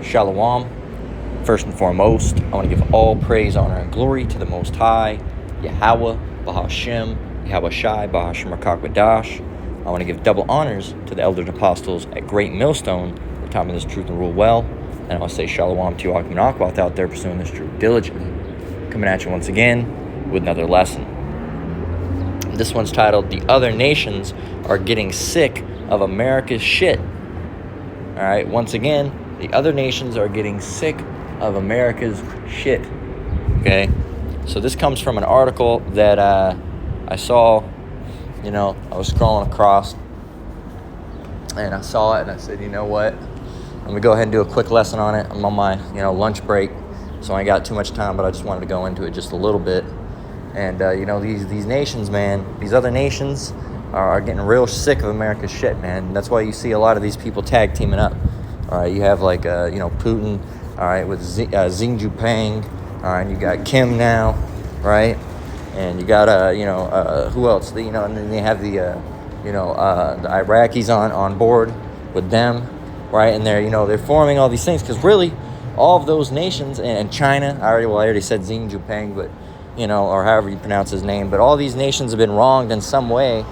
Shalom. First and foremost, I want to give all praise, honor, and glory to the Most High, Yahweh, Bahashem, Yahweh Shai, Bahashem Rakakwadash. I want to give double honors to the elder apostles at Great Millstone for taught me this truth and rule well. And I want to say Shalom to you, Akim and Akwath, out there pursuing this truth diligently. Coming at you once again with another lesson. This one's titled, The Other Nations Are Getting Sick of America's Shit. All right, once again, the other nations are getting sick of America's shit. Okay, so this comes from an article that I saw. I was scrolling across and I saw it and I said, you know what? Let me go ahead and do a quick lesson on it. I'm on my lunch break, so I ain't got too much time, but I just wanted to go into it just a little bit. And these nations, man, these other nations are getting real sick of America's shit, man. And that's why you see a lot of these people tag teaming up. All right, you have Putin, all right, with Xi Jinping, all right, and you got Kim now, right, and you got who else? And then they have the Iraqis on board with them, right, and they're forming all these things because really, all of those nations and China, I already said Xi Jinping, but or however you pronounce his name, but all these nations have been wronged in some way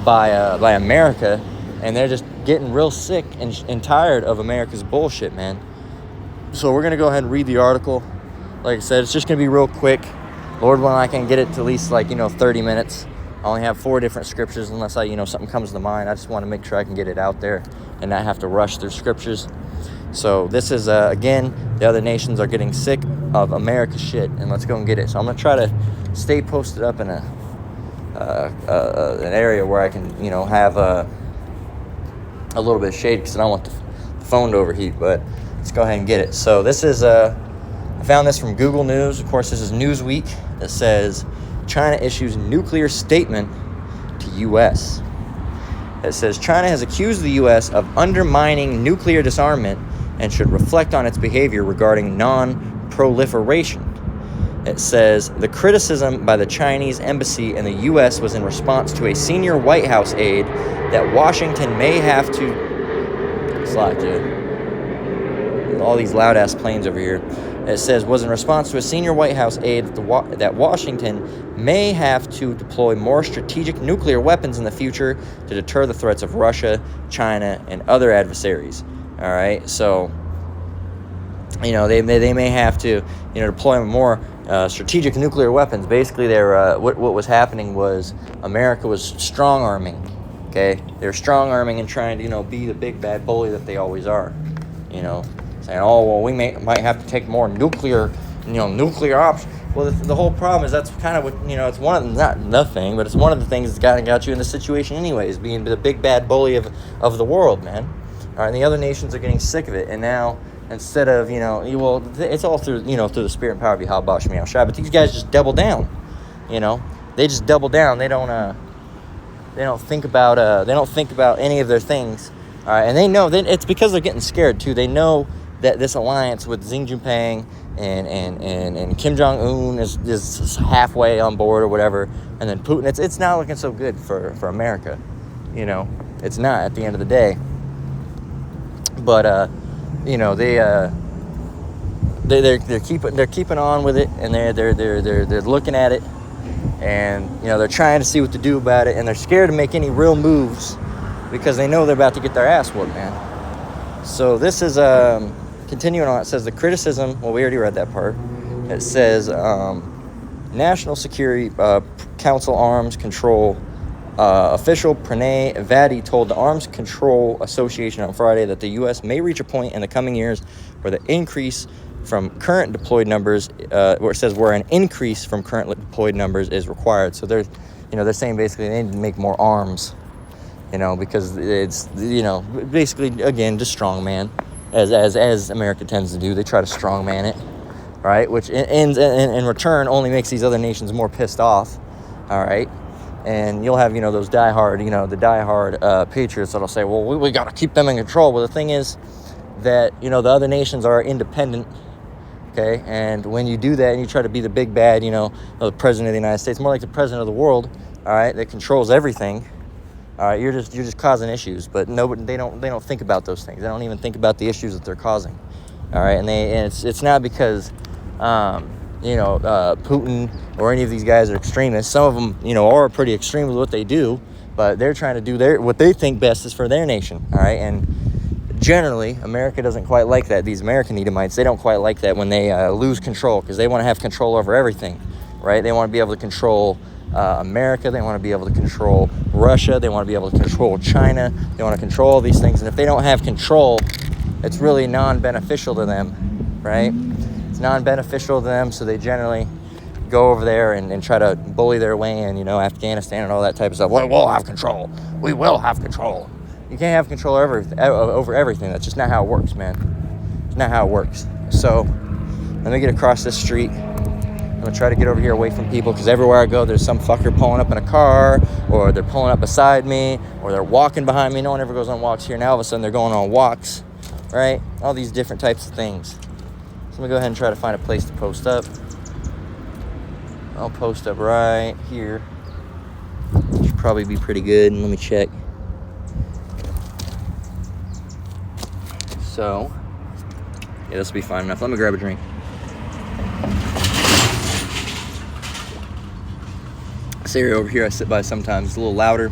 by America, and they're just getting real sick and tired of America's bullshit, man. So we're going to go ahead and read the article. Like I said, it's just going to be real quick. Lord willing, I can get it to at least 30 minutes. I only have 4 different scriptures unless something comes to mind. I just want to make sure I can get it out there and not have to rush through scriptures. So this is, again, the other nations are getting sick of America's shit, and let's go and get it. So I'm going to try to stay posted up in an area where I can, have a little bit of shade because I don't want the phone to overheat, but let's go ahead and get it. So this is, I found this from Google News. Of course, this is Newsweek. That says, China issues nuclear statement to U.S. It says, China has accused the U.S. of undermining nuclear disarmament and should reflect on its behavior regarding non-proliferation. It says, the criticism by the Chinese embassy in the U.S. was in response to a senior White House aide that Washington may have to... Slack, dude. All these loud-ass planes over here. It says, was in response to a senior White House aide that Washington may have to deploy more strategic nuclear weapons in the future to deter the threats of Russia, China, and other adversaries. All right, so, they may have to, deploy more strategic nuclear weapons. Basically, what was happening was America was strong-arming, okay? They're strong-arming and trying to, be the big bad bully that they always are, saying, oh, well, we might have to take more nuclear options. Well, the whole problem is that's kind of what, it's one of, not nothing, but it's one of the things that's kind of got you in this situation anyways, being the big bad bully of the world, man. All right, and the other nations are getting sick of it, and now instead of it's all through through the spirit and power of Yahweh Shai, but these guys just double down, they just double down. They don't think about any of their things, all right, and they know that it's because they're getting scared too. They know that this alliance with Xi Jinping and Kim Jong Un is halfway on board or whatever, and then Putin. It's not looking so good for America, it's not at the end of the day. But they're keeping on with it, and they're looking at it, and they're trying to see what to do about it, and they're scared to make any real moves because they know they're about to get their ass whooped, man. So this is continuing on. It says the criticism. Well, we already read that part. It says National Security Council Arms Control. Official Pranay Vadi told the Arms Control Association on Friday that the U.S. may reach a point in the coming years where the increase from current deployed numbers, where it says where an increase from current deployed numbers is required. So they're saying basically they need to make more arms, because it's, basically again just strongman, as America tends to do. They try to strongman it, right? Which in return only makes these other nations more pissed off, all right. And you'll have, those diehard patriots that'll say, well, we got to keep them in control. Well, the thing is that, the other nations are independent, okay? And when you do that and you try to be the big bad, the president of the United States, more like the president of the world, all right, that controls everything, all right, you're just causing issues. But nobody, they don't think about those things. They don't even think about the issues that they're causing. All right, and it's not because Putin or any of these guys are extremists. Some of them, are pretty extreme with what they do, but they're trying to do what they think best is for their nation. All right, and generally, America doesn't quite like that. These American Edomites, they don't quite like that when they lose control, because they want to have control over everything, right? They want to be able to control America. They want to be able to control Russia. They want to be able to control China. They want to control all these things. And if they don't have control, it's really non-beneficial to them, right? It's non-beneficial to them, so they generally go over there and try to bully their way in, Afghanistan and all that type of stuff. Well, we'll have control. We will have control. You can't have control over everything. That's just not how it works, man. It's not how it works. So let me get across this street. I'm going to try to get over here away from people, because everywhere I go, there's some fucker pulling up in a car, or they're pulling up beside me, or they're walking behind me. No one ever goes on walks here. Now, all of a sudden, they're going on walks, right? All these different types of things. So let me go ahead and try to find a place to post up. I'll post up right here. Should probably be pretty good. Let me check. So, yeah, this will be fine enough. Let me grab a drink. This area over here I sit by sometimes. It's a little louder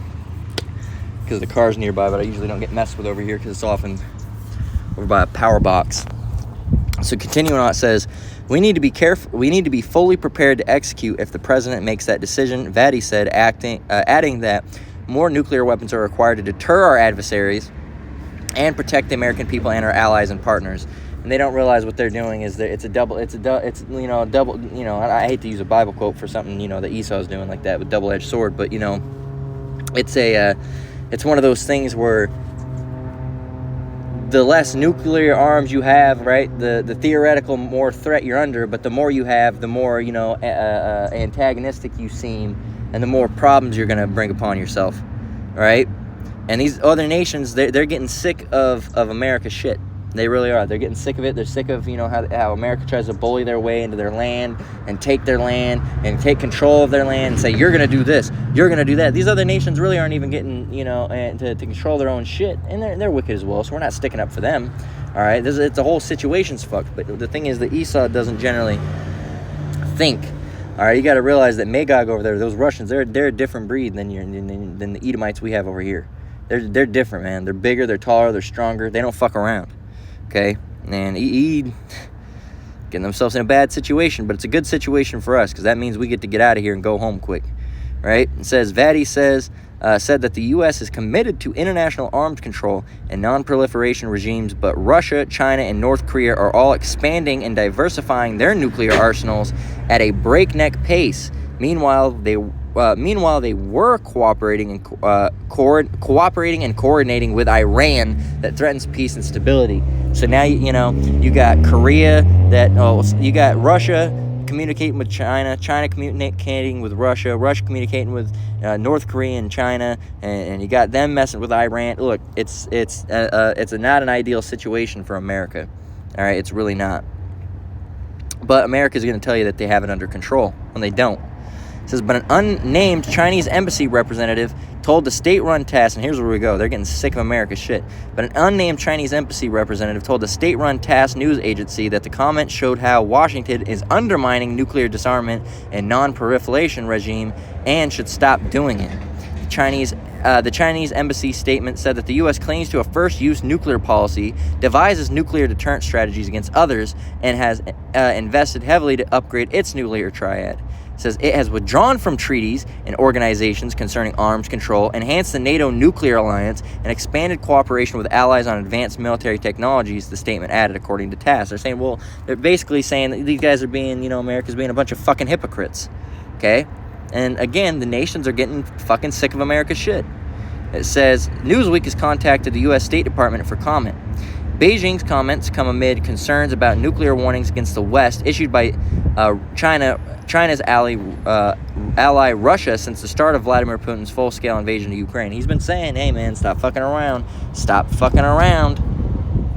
because the car's nearby, but I usually don't get messed with over here because it's often over by a power box. So continuing on, it says, we need to be careful. We need to be fully prepared to execute if the president makes that decision, Vadi said, adding that more nuclear weapons are required to deter our adversaries and protect the American people and our allies and partners. And they don't realize what they're doing is that I hate to use a Bible quote for something, that Esau's doing like that with double-edged sword, but, it's one of those things where the less nuclear arms you have, right, the theoretical more threat you're under, but the more you have, the more, antagonistic you seem, and the more problems you're going to bring upon yourself, right? And these other nations, they're getting sick of America's shit. They really are. They're getting sick of it. They're sick of, how America tries to bully their way into their land and take their land and take control of their land and say, you're going to do this, you're going to do that. These other nations really aren't even getting, to control their own shit. And they're wicked as well, so we're not sticking up for them. All right? It's a whole situation's fucked. But the thing is that Esau doesn't generally think. All right? You got to realize that Magog over there, those Russians, they're a different breed than the Edomites we have over here. They're different, man. They're bigger, they're taller, they're stronger. They don't fuck around. Okay? And getting themselves in a bad situation, but it's a good situation for us, because that means we get to get out of here and go home quick. Right? It says, Vadi said that the U.S. is committed to international arms control and non-proliferation regimes, but Russia, China, and North Korea are all expanding and diversifying their nuclear arsenals at a breakneck pace. Meanwhile, they were cooperating and coordinating with Iran that threatens peace and stability. So now you got Korea you got Russia communicating with China, China communicating with Russia, Russia communicating with North Korea and China, and you got them messing with Iran. Look, it's not an ideal situation for America. All right, it's really not. But America's going to tell you that they have it under control when they don't. It says, but an unnamed Chinese embassy representative told the state-run TASS, and here's where we go, they're getting sick of America's shit, but an unnamed Chinese embassy representative told the state-run TASS news agency that the comment showed how Washington is undermining nuclear disarmament and non-proliferation regime and should stop doing it. The Chinese embassy statement said that the U.S. clings to a first-use nuclear policy, devises nuclear deterrent strategies against others, and has invested heavily to upgrade its nuclear triad. It says it has withdrawn from treaties and organizations concerning arms control, enhanced the NATO nuclear alliance, and expanded cooperation with allies on advanced military technologies, the statement added, according to TASS. They're basically saying that these guys are being, America's being a bunch of fucking hypocrites. Okay? And again, the nations are getting fucking sick of America's shit. It says, Newsweek has contacted the U.S. State Department for comment. Beijing's comments come amid concerns about nuclear warnings against the West issued by China's ally Russia since the start of Vladimir Putin's full-scale invasion of Ukraine. He's been saying, hey man, stop fucking around,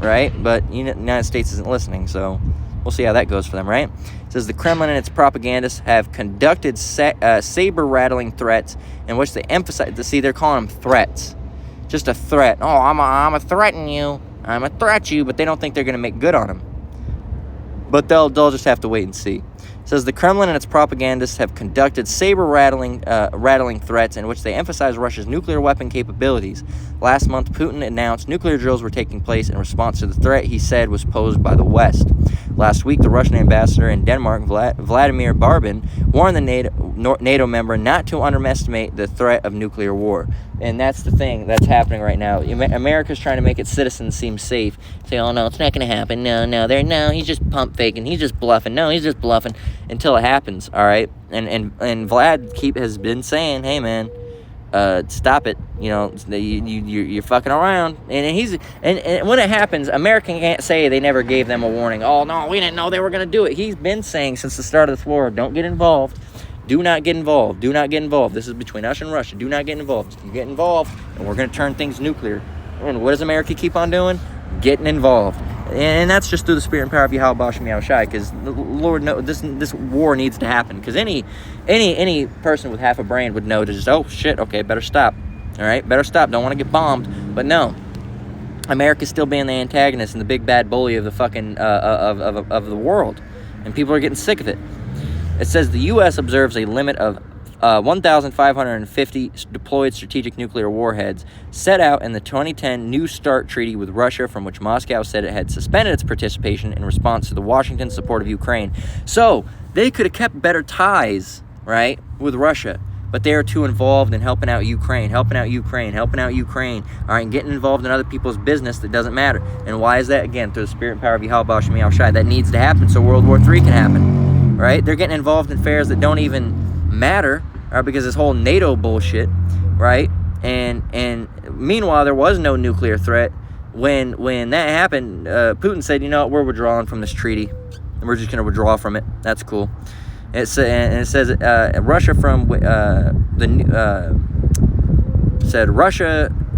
right? But the United States isn't listening, so we'll see how that goes for them, right? It says the Kremlin and its propagandists have conducted saber-rattling threats in which they emphasize, they're calling them threats. Just a threat. Oh, I'm a threaten you. I'm a threat you, but they don't think they're going to make good on them. But they'll just have to wait and see. It says the Kremlin and its propagandists have conducted saber-rattling threats in which they emphasize Russia's nuclear weapon capabilities. Last month, Putin announced nuclear drills were taking place in response to the threat he said was posed by the West. Last week, the Russian ambassador in Denmark, Vladimir Barbin, warned the NATO member not to underestimate the threat of nuclear war. And that's the thing that's happening right now. America's trying to make its citizens seem safe. Say, oh, no, it's not going to happen. No, he's just pump faking. He's just bluffing. No, he's just bluffing until it happens, all right? And Vlad has been saying, hey, man, stop it. You're fucking around. And when it happens, America can't say they never gave them a warning. Oh, no, we didn't know they were going to do it. He's been saying since the start of the war, don't get involved. Do not get involved. Do not get involved. This is between us and Russia. Do not get involved. You get involved, and we're going to turn things nuclear. And what does America keep on doing? Getting involved. And that's just through the spirit and power of Yahweh Bashem Yahushai, because Lord knows this war needs to happen. Because any person with half a brain would know to just, oh, shit, okay, better stop. All right, better stop. Don't want to get bombed. But no. America's still being the antagonist and the big bad bully of the fucking, of the world. And people are getting sick of it. It says the U.S. observes a limit of 1,550 deployed strategic nuclear warheads set out in the 2010 New START treaty with Russia, from which Moscow said it had suspended its participation in response to the Washington support of Ukraine. So they could have kept better ties, right, with Russia, but they are too involved in helping out Ukraine, all right, and getting involved in other people's business that doesn't matter. And why is that? Again, through the spirit and power of Yahweh Bashem Yahushai. That needs to happen so World War III can happen. Right? They're getting involved in affairs that don't even matter, right? Because this whole NATO bullshit, right? And meanwhile, there was no nuclear threat. When that happened, Putin said, you know what, we're withdrawing from this treaty. And we're just going to withdraw from it. That's cool. It says Russia said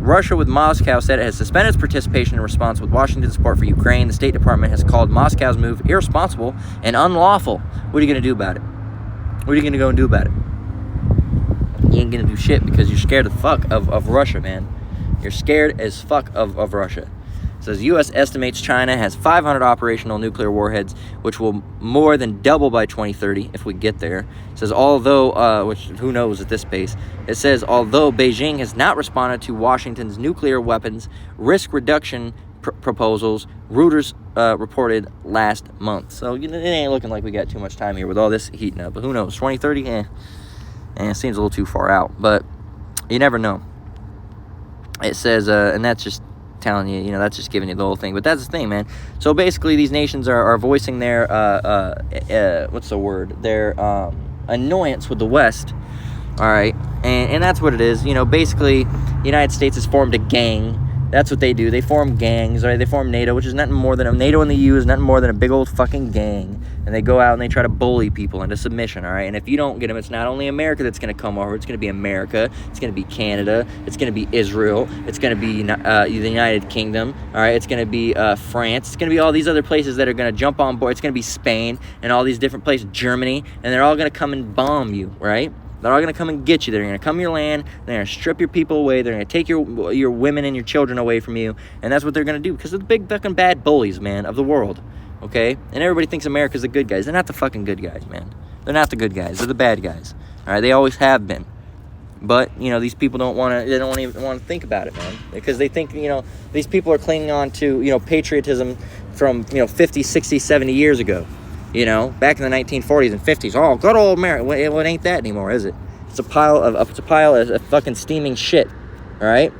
Russia with Moscow said it has suspended its participation in response with Washington's support for Ukraine. The State Department has called Moscow's move irresponsible and unlawful. What are you going to do about it? What are you going to go and do about it? You ain't going to do shit because you're scared as fuck of Russia, man. You're scared as fuck of Russia. It says U.S. estimates China has 500 operational nuclear warheads, which will more than double by 2030 if we get there. It says although, which who knows at this pace, it says although Beijing has not responded to Washington's nuclear weapons risk reduction proposals, Reuters reported last month. So it ain't looking like we got too much time here with all this heating up. But who knows? 2030? It seems a little too far out. But you never know. It says, and that's just telling you, that's just giving you the whole thing. But that's the thing, man. So basically, these nations are voicing their, what's the word? Their annoyance with the West. All right. And that's what it is. Basically, the United States has formed a gang. That's what they do. They form gangs, right? They form NATO, which is nothing more than NATO and the EU is nothing more than a big old fucking gang. And they go out and they try to bully people into submission, all right? And if you don't get them, it's not only America that's going to come over. It's going to be America. It's going to be Canada. It's going to be Israel. It's going to be the United Kingdom, all right? It's going to be France. It's going to be all these other places that are going to jump on board. It's going to be Spain and all these different places, Germany, and they're all going to come and bomb you, right? They're all going to come and get you. They're going to come to your land. They're going to strip your people away. They're going to take your women and your children away from you. And that's what they're going to do. Because they're the big fucking bad bullies, man, of the world. Okay? And everybody thinks America's the good guys. They're not the fucking good guys, man. They're not the good guys. They're the bad guys. All right? They always have been. But, these people don't even want to think about it, man. Because they think, these people are clinging on to, patriotism from, 50, 60, 70 years ago. Back in the 1940s and 50s. Oh, good old America. Well, it ain't that anymore, is it? It's a pile of fucking steaming shit. All right?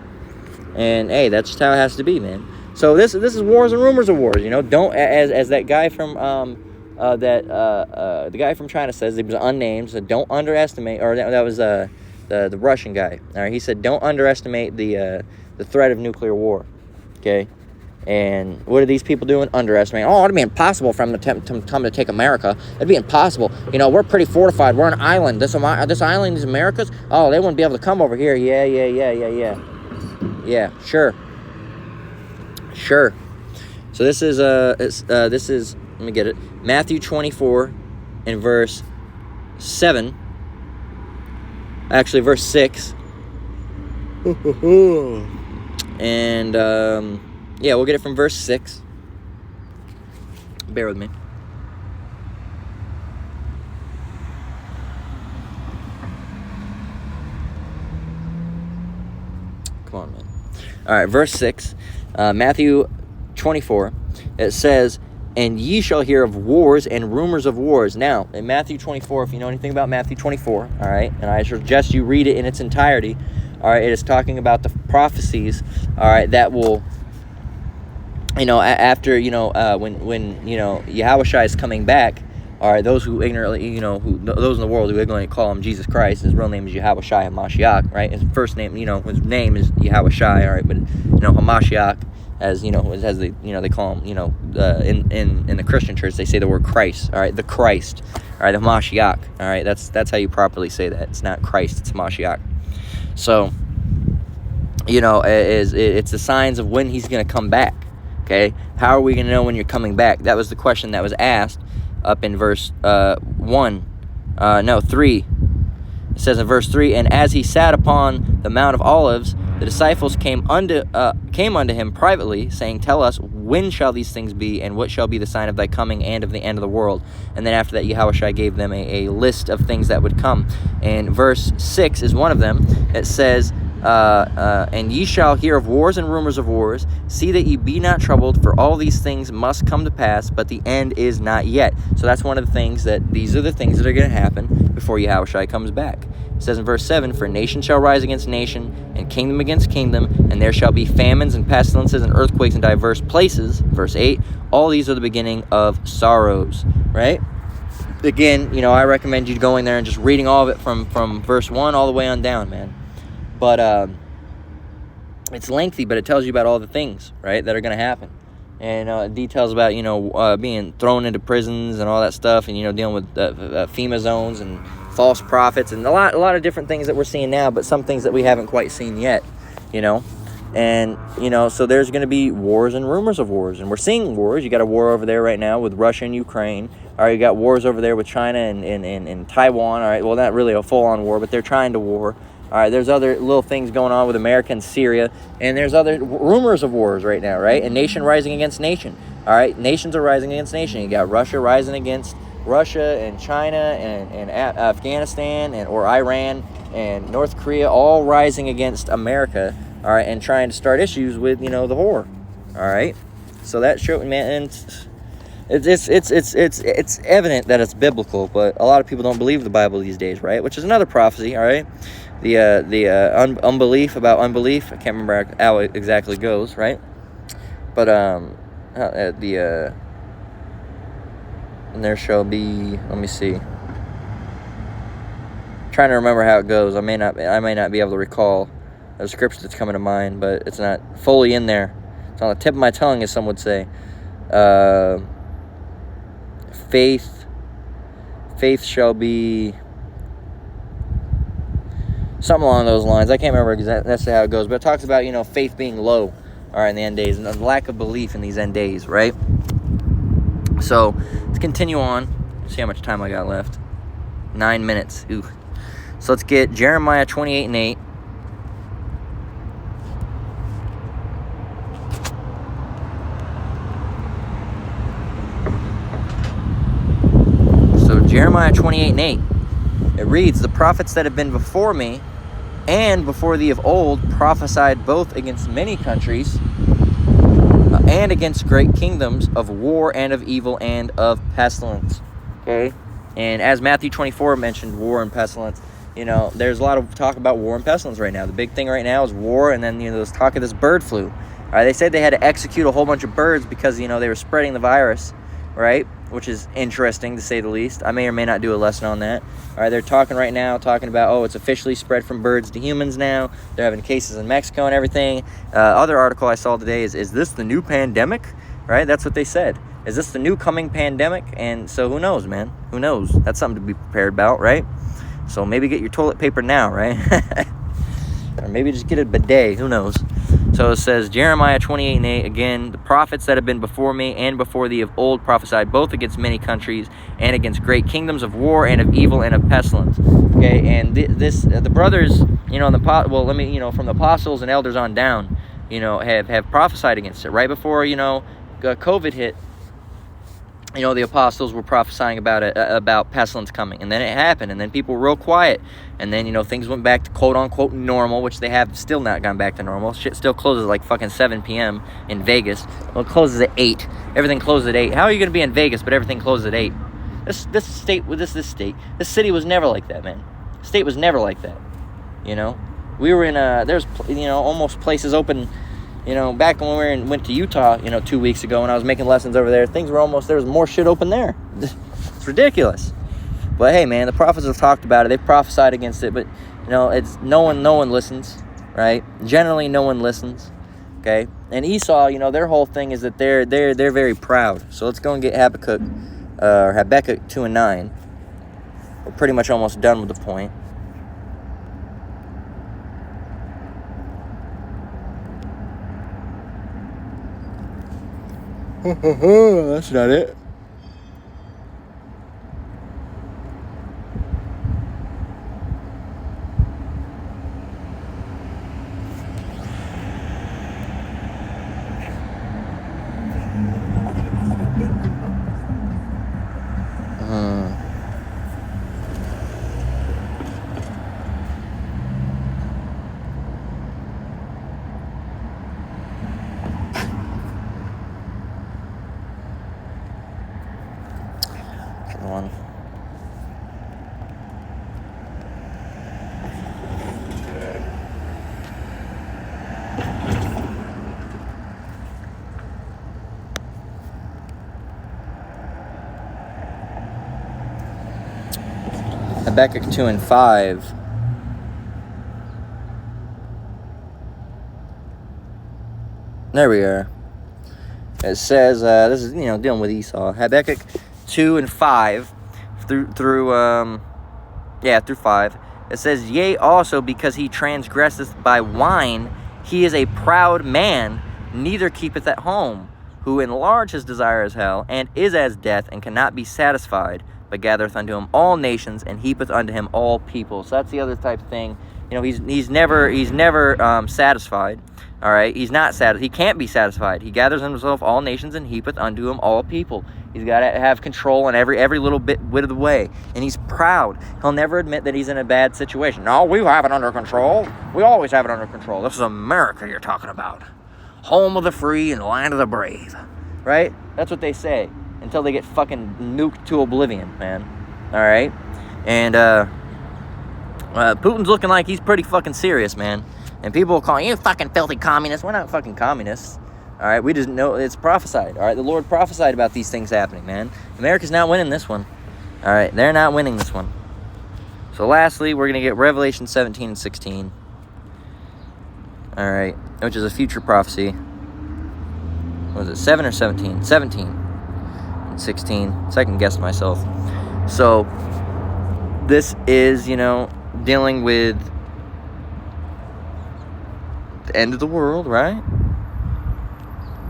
And hey, that's just how it has to be, man. So this is wars and rumors of wars. Don't as that guy from the guy from China says, he was unnamed. So don't underestimate. Or that was the Russian guy. All right? He said don't underestimate the threat of nuclear war. Okay. And what are these people doing? Underestimating. Oh, it'd be impossible for them to come to take America. It'd be impossible. We're pretty fortified. We're an island. This island is America's. Oh, they wouldn't be able to come over here. Yeah. Yeah, sure. So this is let me get it. Matthew 24 and verse 7. Actually, verse 6. And yeah, we'll get it from verse 6. Bear with me. All right, verse 6, Matthew 24, it says, and ye shall hear of wars and rumors of wars. Now, in Matthew 24, if you know anything about Matthew 24, all right, and I suggest you read it in its entirety, all right, it is talking about the prophecies, all right, that will, after, when Yahushua is coming back, all right, those who ignorantly, those in the world who ignorantly call him Jesus Christ, his real name is Yahushua HaMashiach, right? His first name, his name is Yahushua, all right, but, HaMashiach, as, as they, they call him, in the Christian church, they say the word Christ, all right, the Christ, all right, the Mashiach, all right, that's how you properly say that. It's not Christ, it's Mashiach. So, it's the signs of when he's going to come back, okay? How are we going to know when you're coming back? That was the question that was asked up in verse 3. It says in verse 3, and as he sat upon the Mount of Olives, the disciples came unto him privately, saying, tell us, when shall these things be, and what shall be the sign of thy coming and of the end of the world? And then after that, Yahushua gave them a list of things that would come. And verse 6 is one of them. It says, and ye shall hear of wars and rumors of wars. See that ye be not troubled, for all these things must come to pass, but the end is not yet. So that's one of the things these are the things that are going to happen before Yahushua comes back. It says in verse 7, for nation shall rise against nation, and kingdom against kingdom, and there shall be famines and pestilences and earthquakes in diverse places. Verse 8, all these are the beginning of sorrows, right? Again, I recommend you going there and just reading all of it from verse 1 all the way on down, man. But it's lengthy, but it tells you about all the things, right, that are going to happen. And details about, being thrown into prisons and all that stuff, and, dealing with FEMA zones and false prophets and a lot of different things that we're seeing now, but some things that we haven't quite seen yet, And, so there's going to be wars and rumors of wars. And we're seeing wars. You got a war over there right now with Russia and Ukraine. All right, you got wars over there with China and Taiwan. All right, well, not really a full-on war, but they're trying to war. All right, there's other little things going on with America and Syria, and there's other rumors of wars right now, right? And nation rising against nation. All right, nations are rising against nation. You got Russia rising against Russia and China and Afghanistan or Iran and North Korea, all rising against America. All right, and trying to start issues with the whore. All right, so that show, man, and it's evident that it's biblical, but a lot of people don't believe the Bible these days, right? Which is another prophecy. All right. The unbelief about unbelief. I can't remember how it exactly goes, right? But and there shall be. Let me see. Trying to remember how it goes. I may not be able to recall the scripture that's coming to mind, but it's not fully in there. It's on the tip of my tongue, as some would say. Faith shall be. Something along those lines. I can't remember exactly how it goes, but it talks about, faith being low, all right, in the end days, and the lack of belief in these end days, right? So, let's continue on. See how much time I got left. 9 minutes. Ooh. So, let's get Jeremiah 28 and 8. So, Jeremiah 28 and 8. It reads, the prophets that have been before me and before thee of old prophesied both against many countries and against great kingdoms of war and of evil and of pestilence. Okay? And as Matthew 24 mentioned, war and pestilence, there's a lot of talk about war and pestilence right now. The big thing right now is war, and then, there's talk of this bird flu. All right, they said they had to execute a whole bunch of birds because, they were spreading the virus, right? Which is interesting, to say the least. I may or may not do a lesson on that. All right, they're talking about, it's officially spread from birds to humans now. They're having cases in Mexico and everything. Other article I saw today is this the new pandemic? Right, that's what they said. Is this the new coming pandemic? And so who knows, man? Who knows? That's something to be prepared about, right? So maybe get your toilet paper now, right? Or maybe just get a bidet, who knows? So it says, Jeremiah 28 and 8, again, the prophets that have been before me and before thee of old prophesied both against many countries and against great kingdoms of war and of evil and of pestilence. Okay, and the brothers, from the apostles and elders on down, have prophesied against it. Right before, COVID hit, you know, the apostles were prophesying about pestilence coming, and then it happened, and then people were real quiet, and then, you know, things went back to quote-unquote normal, which they have still not gone back to normal. Shit still closes like fucking 7 p.m. in Vegas. Well, it closes at 8. Everything closes at 8. How are you going to be in Vegas, but everything closes at 8? This city was never like that, man. The state was never like that, you know? We were in, there's, you know, almost places open. You know, back when we went to Utah, you know, 2 weeks ago, when I was making lessons over there, there was more shit open there. It's ridiculous. But hey, man, the prophets have talked about it. They've prophesied against it, but, you know, it's no one listens, right? Generally, no one listens. Okay, and Esau, you know, their whole thing is that they're very proud. So let's go and get Habakkuk 2:9. We're pretty much almost done with the point. That's not it. One. Habakkuk 2:5. There we are. It says, this is, you know, dealing with Esau. Habakkuk 2:5 through 5. It says, yea, also because he transgresseth by wine, he is a proud man, neither keepeth at home, who enlarge his desire as hell, and is as death, and cannot be satisfied, but gathereth unto him all nations, and heapeth unto him all people. So that's the other type of thing. You know, he's never satisfied. All right, he's not satisfied. He can't be satisfied. He gathers unto himself all nations, and heapeth unto him all people. He's got to have control in every little bit of the way, and he's proud. He'll never admit that he's in a bad situation. No, we have it under control. We always have it under control. This is America you're talking about, home of the free and land of the brave, right? That's what they say until they get fucking nuked to oblivion, man. All right, and Putin's looking like he's pretty fucking serious, man. And people will call you fucking filthy communists. We're not fucking communists. All right, we just know it's prophesied. All right, the Lord prophesied about these things happening, man. America's not winning this one. All right, they're not winning this one. So lastly, we're going to get Revelation 17 and 16. All right, which is a future prophecy. What was it, 7 or 17? 17 and 16. Second guessed myself. So this is, you know, dealing with the end of the world, right?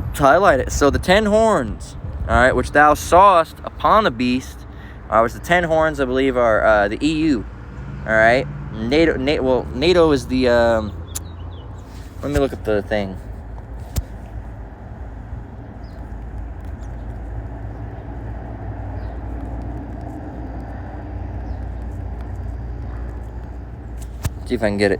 Let's highlight it. So the 10 horns, all right, which thou sawest upon the beast, which the 10 horns, I believe, are the EU, all right? NATO is the, let me look up the thing. See if I can get it.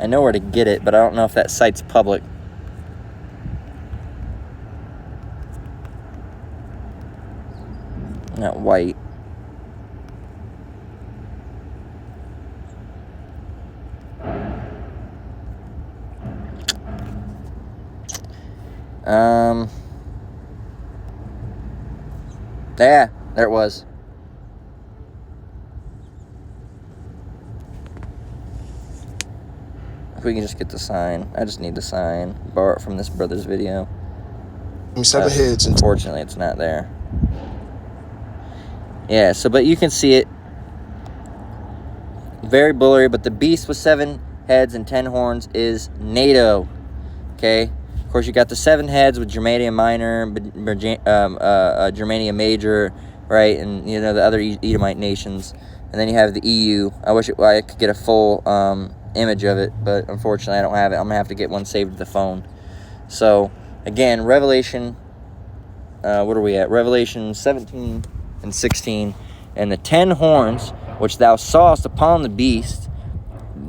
I know where to get it, but I don't know if that site's public. Not white. Yeah, there it was. If we can just get the sign. I just need the sign. Borrow it from this brother's video. Heads. Unfortunately, it's not there. Yeah, so, but you can see it. Very blurry, but the beast with 7 heads and 10 horns is NATO. Okay? Of course, you got the 7 heads with Germania Minor, Germania Major, right? And, the other Edomite nations. And then you have the EU. I wish I could get a full image of it, but unfortunately I don't have it. I'm going to have to get one saved to the phone. So, again, Revelation, what are we at? Revelation 17 and 16. And the 10 horns, which thou sawest upon the beast,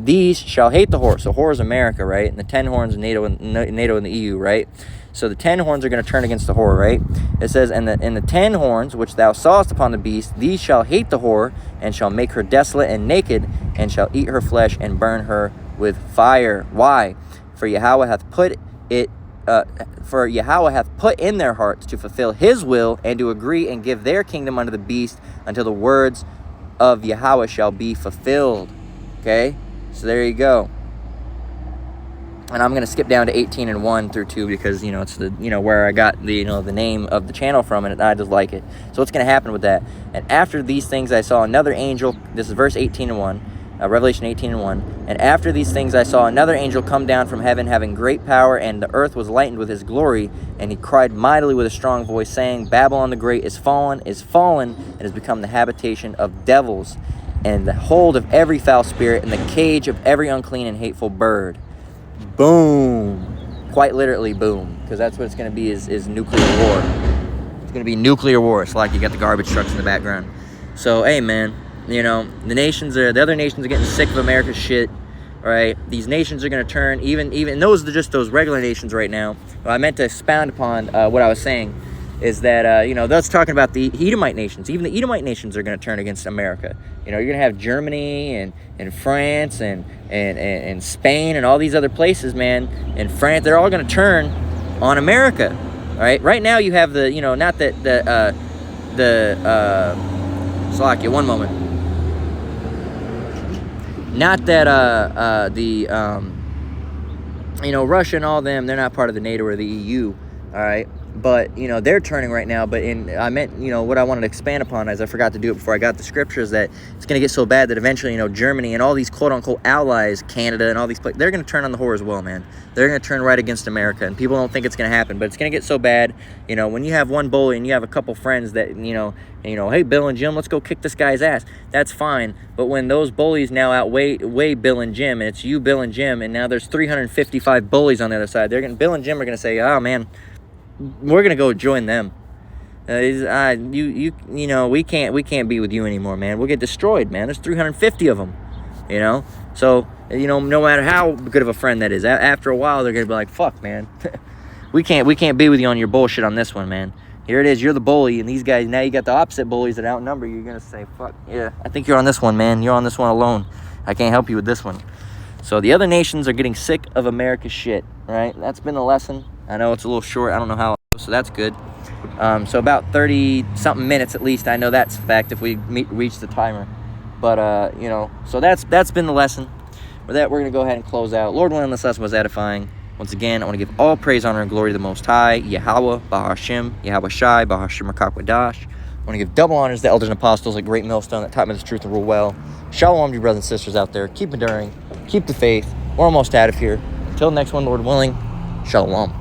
these shall hate the whore. So whore is America, right? And the 10 horns, NATO and the EU, right? So the 10 horns are going to turn against the whore, right? It says, and the 10 horns, which thou sawest upon the beast, these shall hate the whore, and shall make her desolate and naked, and shall eat her flesh, and burn her with fire. Why? For Yahweh hath put in their hearts to fulfill his will, and to agree and give their kingdom unto the beast, until the words of Yahweh shall be fulfilled. Okay? So there you go. And I'm going to skip down to 18 and 1 through 2 because, it's the, where I got the, the name of the channel from, and I just like it. So what's going to happen with that? And after these things I saw another angel, this is verse 18 and 1, Revelation 18 and 1. And after these things I saw another angel come down from heaven, having great power, and the earth was lightened with his glory. And he cried mightily with a strong voice, saying, Babylon the Great is fallen, and has become the habitation of devils, and the hold of every foul spirit, and the cage of every unclean and hateful bird. Boom. Quite literally boom, because that's what it's going to be is nuclear war. It's going to be nuclear war. It's like you got the garbage trucks in the background. So, hey, man, the other nations are getting sick of America's shit, right? These nations are going to turn, even those are just those regular nations right now. What I meant to expound upon what I was saying is that, that's talking about the Edomite nations. Even the Edomite nations are going to turn against America. You're going to have Germany and France and Spain and all these other places, man. And France, they're all going to turn on America, all right? Right now you have the, not that Slovakia, one moment. Not that Russia and all them, they're not part of the NATO or the EU, all right? But, they're turning right now. But I meant, what I wanted to expand upon, as I forgot to do it before I got the scriptures, that it's going to get so bad that eventually, Germany and all these quote-unquote allies, Canada and all these places, they're going to turn on the whore as well, man. They're going to turn right against America. And people don't think it's going to happen. But it's going to get so bad, when you have one bully and you have a couple friends that, hey, Bill and Jim, let's go kick this guy's ass. That's fine. But when those bullies now outweigh Bill and Jim, and it's you, Bill and Jim, and now there's 355 bullies on the other side, Bill and Jim are going to say, oh, man, we're gonna go join them. We can't be with you anymore, man. We'll get destroyed, man. There's 350 of them, So, no matter how good of a friend that is, after a while they're gonna be like, "Fuck, man, we can't be with you on your bullshit on this one, man. Here it is. You're the bully, and these guys now you got the opposite bullies that outnumber you. You're gonna say, fuck, yeah, I think you're on this one, man. You're on this one alone. I can't help you with this one." So the other nations are getting sick of America's shit, right? That's been the lesson. I know it's a little short. I don't know how, so that's good. So about 30-something minutes at least. I know that's a fact if we reach the timer. But, so that's been the lesson. With that, we're going to go ahead and close out. Lord willing, this lesson was edifying. Once again, I want to give all praise, honor, and glory to the Most High, Yahweh, Bahashim, Yahweh Shai, Bahashim Rakakwadash. I want to give double honors to the elders and apostles at Great Millstone that taught me the truth and rule well. Shalom to you brothers and sisters out there. Keep enduring. Keep the faith. We're almost out of here. Until next one, Lord willing, Shalom.